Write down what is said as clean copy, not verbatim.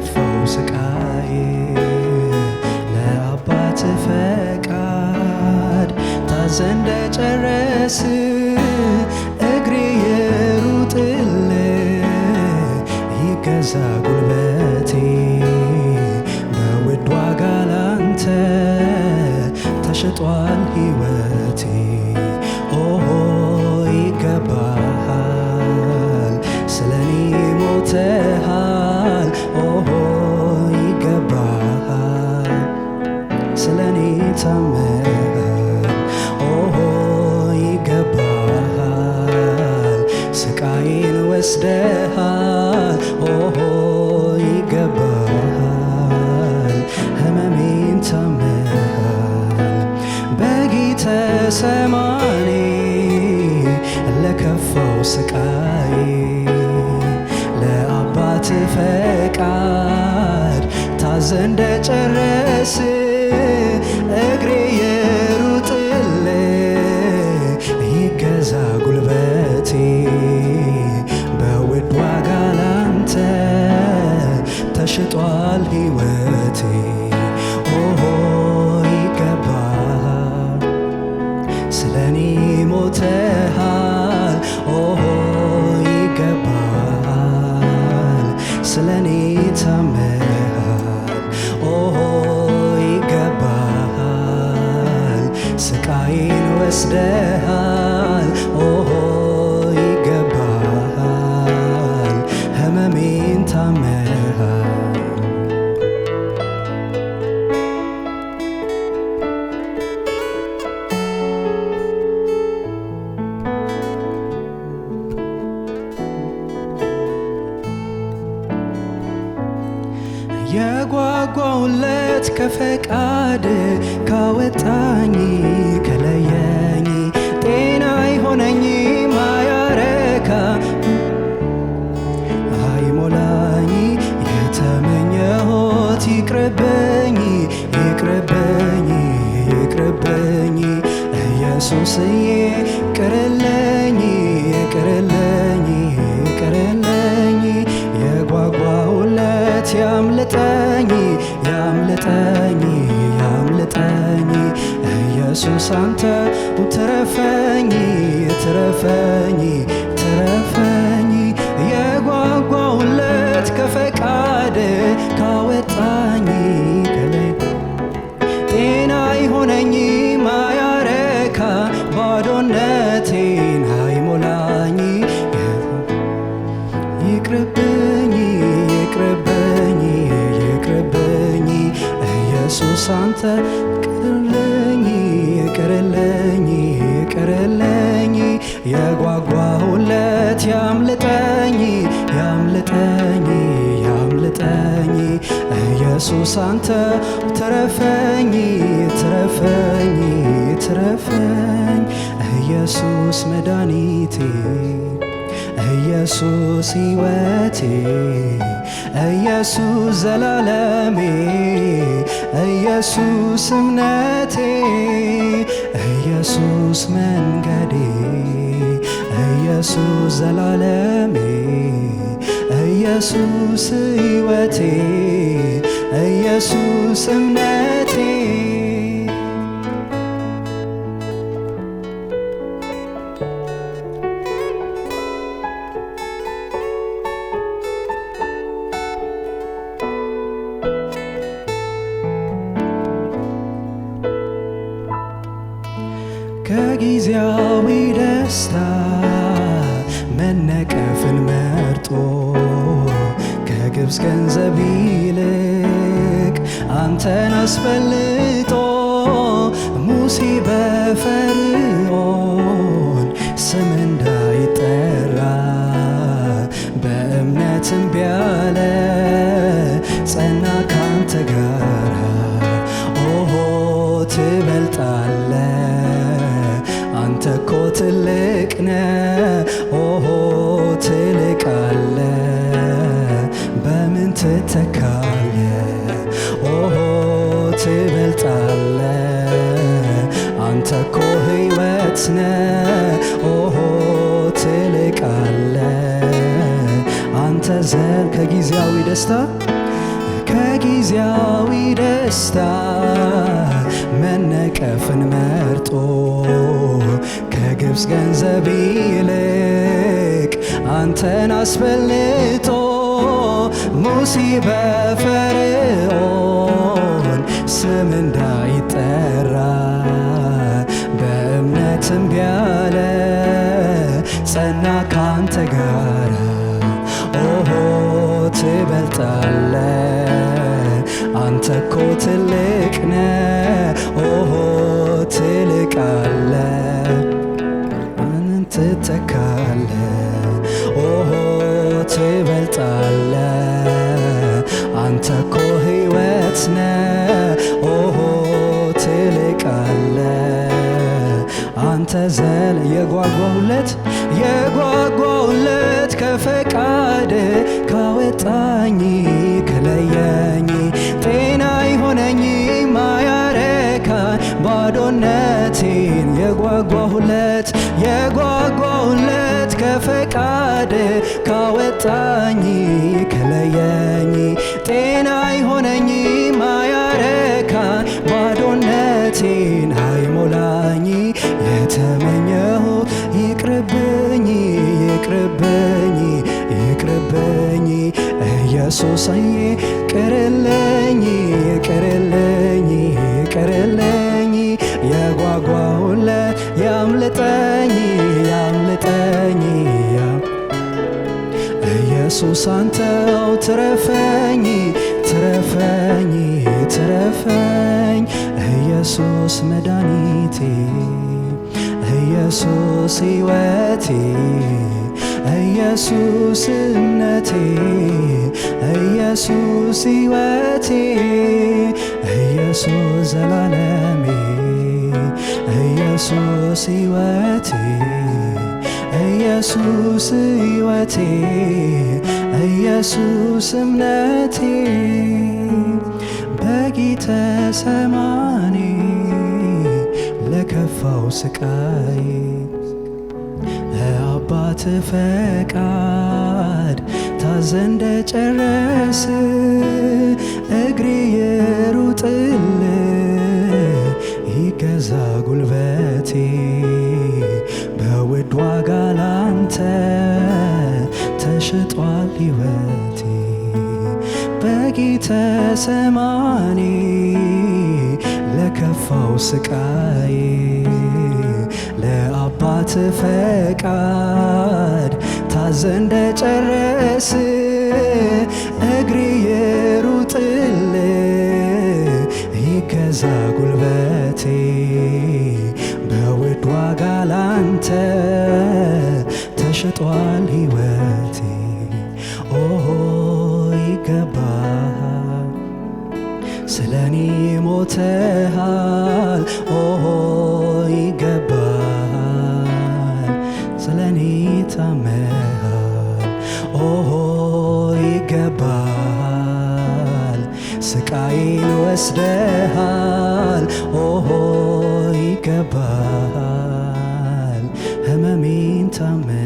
ለከፋው ስቃዬ ለአባት ፈቃድ ታዘ እንደጨረስ እግሬ ይሩጥል ይገዛ ጉልበቴ በውድ ዋጋ ላንተ ተሽጧል ሕይወቴ። ኦሆ ይገባሃል ስለኔ ሞተሃል። ኦሆ ይገባሃል ስለኔ ታመሃል። ኦሆ ይገባሃል ስቃዬን ወስደሃል። ኦሆ ይገባሃል ህመሜን ታመሃል። በጌተሰማኔ ለከፋው ስቃዬ ለአባት ፈቃድ ታዘ እንደጨረስ እግሬ ይሩጥል ይገዛ ጉልበቴ በውድ ዋጋ ላንተ ተሽጧል ሕይወቴ። ኦሆ ይገባሃል ስለኔ ሞተሃል። ኦሆ ይገባሃል ስለኔ ታመሃል። ኦሆ ይገባሃል ስቃዬን ወስደሃል። ኦሆ ይገባሃል ህመሜን ታመሃል። የጓጓውለት ከፈቃድ ካወጣኝ ከለየኝ ጤና አይሆነኝ ማያረካ አይሞላኝ የተመኘሁት ይቅርብኝ ይቅርብኝ ይቅርብኝ ኢየሱስዬ ቅርልኝ ቅርልኝ ቅርልኝ የጓጓውለት ያምልጠኝ ያምልጠኝ ያምልጠኝ ኢየሱስ አንተ ትረፈኝ ትረፈኝ ትረፈኝ የጓጓውለት ከፈቃድ ካወጣኝ ከላይ ጤና አይሆነኝ ማያረካ ባዶነቴን አይሞላኝ ይቅርብኝ ይቅርብኝ ይቅርብኝ ኢየሱስ አንተ ቅርልኝ ቅርልኝ ቅርልኝ የጓጓሁለት ያምልጠኝ ያምልጠኝ ያምልጠኝ ኢየሱስ አንተ ትረፈኝ ትረፈኝ ትረፈኝ ኢየሱስ መድኃኒቴ ኢየሱስ ሕይወቴ ኢየሱስ ዘላለሜ ኢየሱስ እምነቴ ኢየሱስ መንገዴ ኢየሱስ ዘላለሜ ኢየሱስ ሕይወቴ ኢየሱስ እምነቴ ከጊዜያዊ ደስታ መነቀፍን መርጦ ከግብፅ ገንዘብ ይልቅ አንተን አስበልጦ ሙሴ በፈርዖን ስም እንዳይጠራ በእምነት እምቢ አለ ጸና ካንተ ጋራ። ኦሆ ትበልጣለ አንተ እኮ ትልቅ ነህ። ኦሆ ትልቃለ በምን ትተካለ? ኦሆ ትበልጣለ አንተ እኮ ሕይወት ነህ። ኦሆ ትልቃለ አንተ ዘር ከጊዜያዊ ደስታ ከጊዜያዊ ደስታ መነቀፍን መርጦ ከግብፅ ገንዘብ ይልቅ አንተን አስበልጦ ሙሴ በፈርዖን ስም እንዳይጠራ በእምነት እምቢ አለ ጸና ካንተ ጋራ ኦሆ ትበልጣለ አንተ እኮ ትልቅ ነ ኦሆ ትልቃለ ማንን ትተካለ ኦሆ ትበልጣለ አንተ እኮ ሕይወት ነ ኦሆ ትልቃለ አንተ ዘል የጓጓሁለት ከፈቃድ ካወጣኝ ከለየኝ ጤና ይሆነኝ ማያረካኝ ባዶነቴን የጓጓሁለት ከፈቃድ ካወጣኝ ከለየኝ ጤና ይሆነኝ ማያረካኝ ባዶነቴን አይሞላኝ የተመኘሁት ይቅርብኝ ኢየሱስዬ ቅርልኝ የጓጓሁለት ያምልጠኝ ኢየሱስ አንተው ትረፈኝ ኢየሱስ መድኃኒቴ ኢየሱስ ሕይወቴ ኢየሱስ እምነቴ ኢየሱስ ሕይወቴ ኢየሱስ ዘላለሜ ኢየሱስ ሕይወቴ ኢየሱስ ሕይወቴ ኢየሱስ እምነቴ በጌተሰማኒ ለከፋው ስቃይ ለአባት ፈቃድ ታዘ እንደጨረስ እግሬ ይሩጥል ይገዛ ጉልበቴ በውድ ዋጋ ላንተ ተሽጧል ሕይወቴ በጌተሰማኒ ለከፋው ስቃይ ለአባት ፈቃድ ታዘ እንደጨረስ እግሬ ይሩጥል ይገዛ ጉልበቴ በውድ ዋጋ ላንተ ተሽጧል ሕይወቴ ኦሆ ይገባሃል ስለኔ ሞተሃል ኦሆ ይገባሃል ስለኔ ታመሃል ኦሆ ይገባሃል ስቃይን ወስደሃል ኦሆ ይገባሃል ህመሜን ታመሃል